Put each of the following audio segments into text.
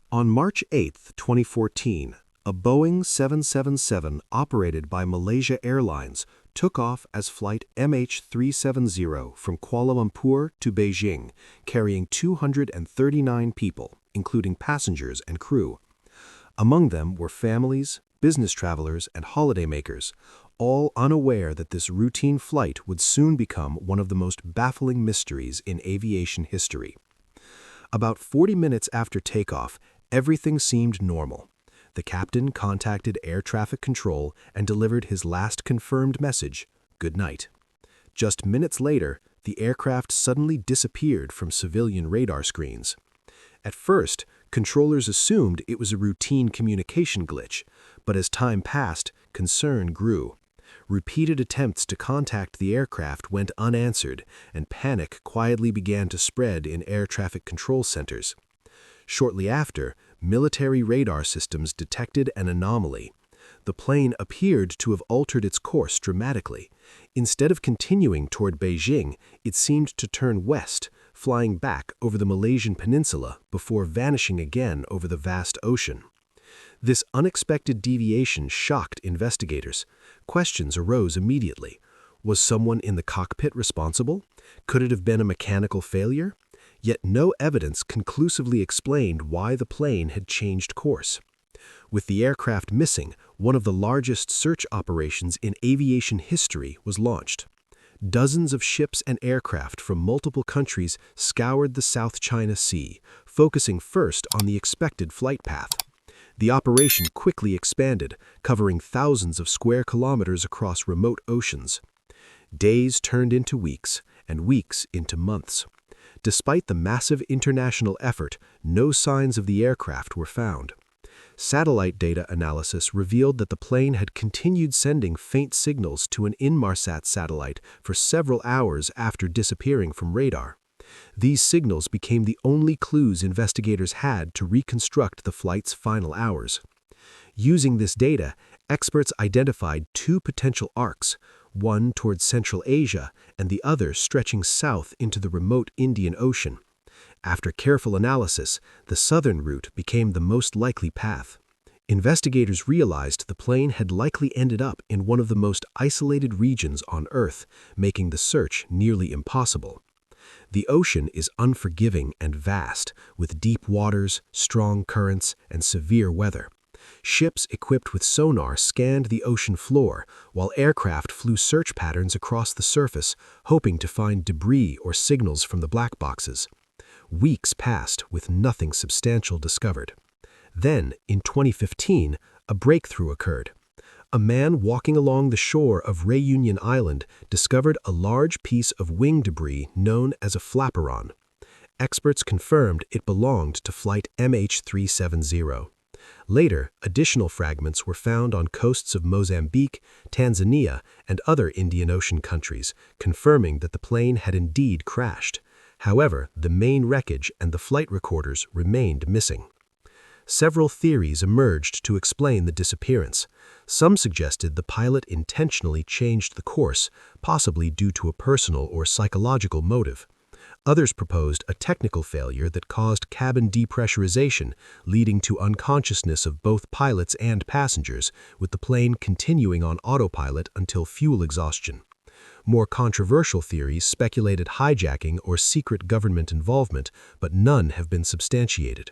On March 8, 2014, a Boeing 777 operated by Malaysia Airlines took off as flight MH370 from Kuala Lumpur to Beijing, carrying 239 people, including passengers and crew. Among them were families, business travelers, and holidaymakers, all unaware that this routine flight would soon become one of the most baffling mysteries in aviation history. About 40 minutes after takeoff, everything seemed normal. The captain contacted air traffic control and delivered his last confirmed message, "Good night." Just minutes later, the aircraft suddenly disappeared from civilian radar screens. At first, controllers assumed it was a routine communication glitch, but as time passed, concern grew. Repeated attempts to contact the aircraft went unanswered, and panic quietly began to spread in air traffic control centers. Shortly after, military radar systems detected an anomaly. The plane appeared to have altered its course dramatically. Instead of continuing toward Beijing, it seemed to turn west, flying back over the Malaysian peninsula before vanishing again over the vast ocean. This unexpected deviation shocked investigators. Questions arose immediately. Was someone in the cockpit responsible? Could it have been a mechanical failure? Yet no evidence conclusively explained why the plane had changed course. With the aircraft missing, one of the largest search operations in aviation history was launched. Dozens of ships and aircraft from multiple countries scoured the South China Sea, focusing first on the expected flight path. The operation quickly expanded, covering thousands of square kilometers across remote oceans. Days turned into weeks, and weeks into months. Despite the massive international effort, no signs of the aircraft were found. Satellite data analysis revealed that the plane had continued sending faint signals to an Inmarsat satellite for several hours after disappearing from radar. These signals became the only clues investigators had to reconstruct the flight's final hours. Using this data, experts identified two potential arcs, one towards Central Asia and the other stretching south into the remote Indian Ocean. After careful analysis, the southern route became the most likely path. Investigators realized the plane had likely ended up in one of the most isolated regions on Earth, making the search nearly impossible. The ocean is unforgiving and vast, with deep waters, strong currents, and severe weather. Ships equipped with sonar scanned the ocean floor, while aircraft flew search patterns across the surface, hoping to find debris or signals from the black boxes. Weeks passed with nothing substantial discovered. Then, in 2015, a breakthrough occurred. A man walking along the shore of Réunion Island discovered a large piece of wing debris known as a flaperon. Experts confirmed it belonged to flight MH370. Later, additional fragments were found on coasts of Mozambique, Tanzania, and other Indian Ocean countries, confirming that the plane had indeed crashed. However, the main wreckage and the flight recorders remained missing. Several theories emerged to explain the disappearance. Some suggested the pilot intentionally changed the course, possibly due to a personal or psychological motive. Others proposed a technical failure that caused cabin depressurization, leading to unconsciousness of both pilots and passengers, with the plane continuing on autopilot until fuel exhaustion. More controversial theories speculated hijacking or secret government involvement, but none have been substantiated.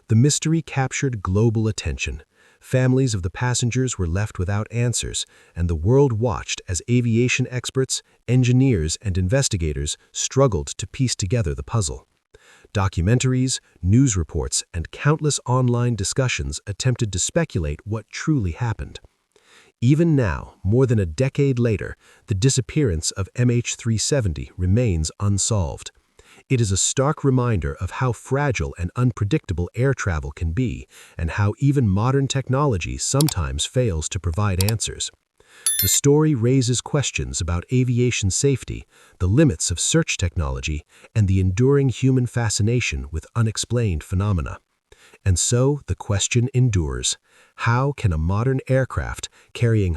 The mystery captured global attention. Families of the passengers were left without answers, and the world watched as aviation experts, engineers, and investigators struggled to piece together the puzzle. Documentaries, news reports, and countless online discussions attempted to speculate what truly happened. Even now, more than a decade later, the disappearance of MH370 remains unsolved. It is a stark reminder of how fragile and unpredictable air travel can be, and how even modern technology sometimes fails to provide answers. The story raises questions about aviation safety, the limits of search technology, and the enduring human fascination with unexplained phenomena. And so the question endures: how can a modern aircraft carrying